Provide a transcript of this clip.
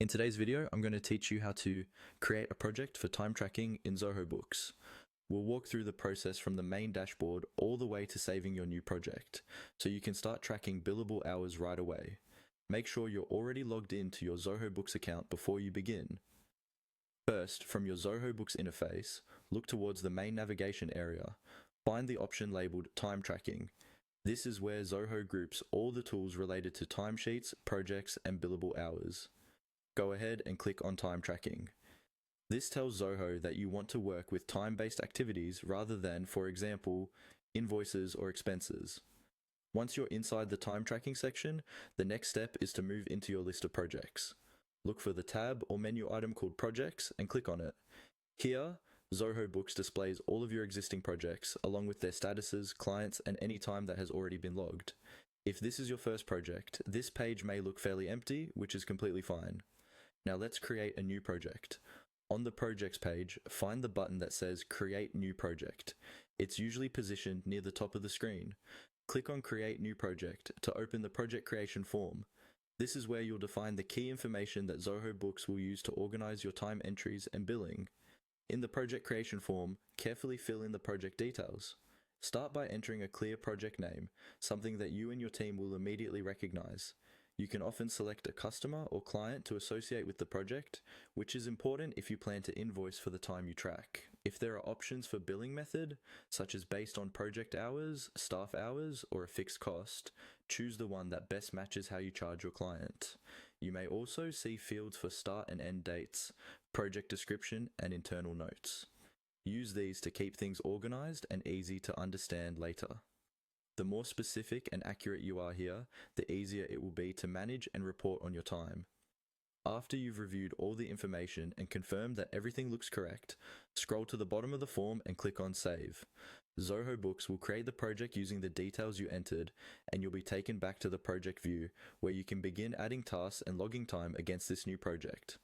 In today's video, I'm going to teach you how to create a project for time tracking in Zoho Books. We'll walk through the process from the main dashboard all the way to saving your new project, so you can start tracking billable hours right away. Make sure you're already logged into your Zoho Books account before you begin. First, from your Zoho Books interface, look towards the main navigation area. Find the option labeled Time Tracking. This is where Zoho groups all the tools related to timesheets, projects, and billable hours. Go ahead and click on Time Tracking. This tells Zoho that you want to work with time-based activities rather than, for example, invoices or expenses. Once you're inside the time tracking section, the next step is to move into your list of projects. Look for the tab or menu item called Projects and click on it. Here, Zoho Books displays all of your existing projects, along with their statuses, clients, and any time that has already been logged. If this is your first project, this page may look fairly empty, which is completely fine. Now let's create a new project. On the Projects page, find the button that says Create New Project. It's usually positioned near the top of the screen. Click on Create New Project to open the project creation form. This is where you'll define the key information that Zoho Books will use to organize your time entries and billing. In the project creation form, carefully fill in the project details. Start by entering a clear project name, something that you and your team will immediately recognize. You can often select a customer or client to associate with the project, which is important if you plan to invoice for the time you track. If there are options for billing method, such as based on project hours, staff hours, or a fixed cost, choose the one that best matches how you charge your client. You may also see fields for start and end dates, project description, and internal notes. Use these to keep things organized and easy to understand later. The more specific and accurate you are here, the easier it will be to manage and report on your time. After you've reviewed all the information and confirmed that everything looks correct, scroll to the bottom of the form and click on Save. Zoho Books will create the project using the details you entered, and you'll be taken back to the project view, where you can begin adding tasks and logging time against this new project.